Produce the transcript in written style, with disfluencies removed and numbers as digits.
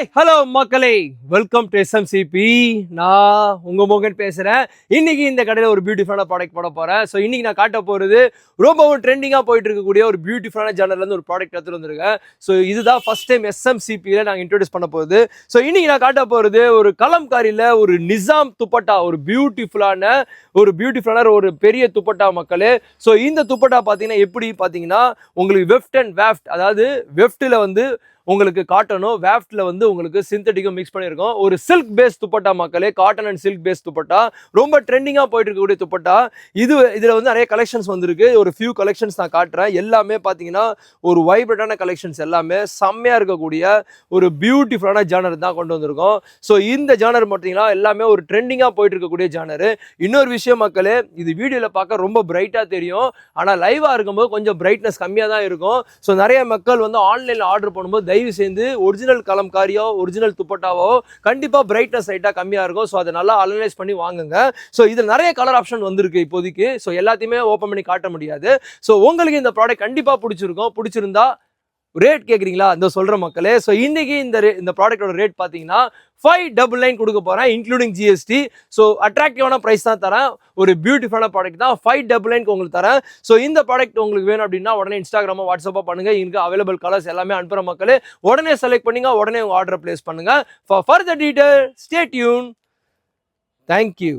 Hi hello மக்களே, welcome to எஸ்எம்சிபி. நான் உங்க மோகன் பேசுறேன். இன்னைக்கு இந்த கடையில் ஒரு பியூட்டிஃபுல்லான ப்ராடக்ட் போட போறேன். ஸோ இன்னைக்கு நான் காட்ட போறது ரொம்பவும் ட்ரெண்டிங்காக போயிட்டு இருக்கக்கூடிய ஒரு பியூட்டிஃபுல்லான ஜானர்லேருந்து ஒரு ப்ராடக்ட் எடுத்துட்டு வந்திருக்கேன். ஸோ இதுதான் ஃபர்ஸ்ட் டைம் எஸ்எம்சிபியில் நாங்கள் இன்ட்ரோடியூஸ் பண்ண போகுது. ஸோ இன்னைக்கு நான் காட்ட போறது ஒரு கலம்காரியில் ஒரு நிசாம் துப்பட்டா, ஒரு பியூட்டிஃபுல்லான ஒரு பெரிய துப்பட்டா மக்களே. ஸோ இந்த துப்பட்டா பார்த்தீங்கன்னா எப்படி பார்த்தீங்கன்னா உங்களுக்கு வெஃப்ட் அண்ட் வேஃப்ட், அதாவது வெஃப்டில் வந்து உங்களுக்கு காட்டனும், வேஃப்ட்ல வந்து உங்களுக்கு சிந்தட்டிக்கும் மிக்ஸ் பண்ணியிருக்கோம். ஒரு சில்க் பேஸ் துப்பட்டா மக்களே, cotton and silk base dupatta, ரொம்ப ட்ரெண்டிங்காக போயிட்டு இருக்கக்கூடிய துப்பட்டா. இதில் வந்து நிறைய கலெக்ஷன்ஸ் வந்திருக்கு. ஒரு ஃபியூ கலெக்ஷன்ஸ் நான் காட்டுறேன். எல்லாமே பார்த்தீங்கன்னா ஒரு வைப்ரண்டான கலெக்ஷன்ஸ், எல்லாமே செம்மையாக இருக்கக்கூடிய ஒரு பியூட்டிஃபுல்லான ஜானர் தான் கொண்டு வந்திருக்கோம். ஸோ இந்த ஜானர் பார்த்தீங்கன்னா எல்லாமே ஒரு ட்ரெண்டிங்காக போயிட்டு இருக்கக்கூடிய ஜானரு. இன்னொரு விஷயம் மக்களே, இது வீடியோவில் பார்க்க ரொம்ப பிரைட்டாக தெரியும், ஆனால் லைவாக இருக்கும்போது கொஞ்சம் பிரைட்னஸ் கம்மியாக தான் இருக்கும். ஸோ நிறைய மக்கள் வந்து ஆன்லைனில் ஆர்டர் பண்ணும்போது தயவு செய்து ஒரிஜினல் கலம்காரியோ ஒரிஜினல் துப்பட்டாவோ கண்டிப்பாக பிரைட்னஸ் லைட்டாக கம்மியாக இருக்கும். ஸோ அதை நல்லா அனலைஸ் பண்ணி வாங்குங்க. ஸோ இதில் நிறைய கலர் ஆப்ஷன் வந்திருக்கு இப்போதைக்கு. ஸோ எல்லாத்தையுமே ஓப்பன் பண்ணி காட்ட முடியாது. ஸோ உங்களுக்கு இந்த ப்ராடக்ட் கண்டிப்பாக பிடிச்சிருக்கும். பிடிச்சிருந்தா ரேட் கேட்குறீங்களா? இந்த சொல்கிற மக்களே. ஸோ இன்னைக்கு இந்த ப்ராடக்டோட ரேட் பார்த்தீங்கன்னா 599 கொடுக்க போகிறேன், இன்க்ளூடிங் ஜிஎஸ்டி. ஸோ அட்ராக்டிவான ப்ரைஸ் தான் தரேன். ஒரு பியூட்டிஃபுல்லான ப்ராடக்ட் தான். 599 உங்களுக்கு தரேன். ஸோ இந்த ப்ராடக்ட் உங்களுக்கு வேணும் அப்படின்னா உடனே இன்ஸ்டாகிராமோ வாட்ஸ்அப்போ பண்ணுங்க. இங்கே அவைலபிள் கலர்ஸ் எல்லாமே அனுப்புகிற மக்களே உடனே செலக்ட் பண்ணுங்க, உடனே உங்கள் ஆர்டர் பிளேஸ் பண்ணுங்க. For further detail stay tune. Thank you.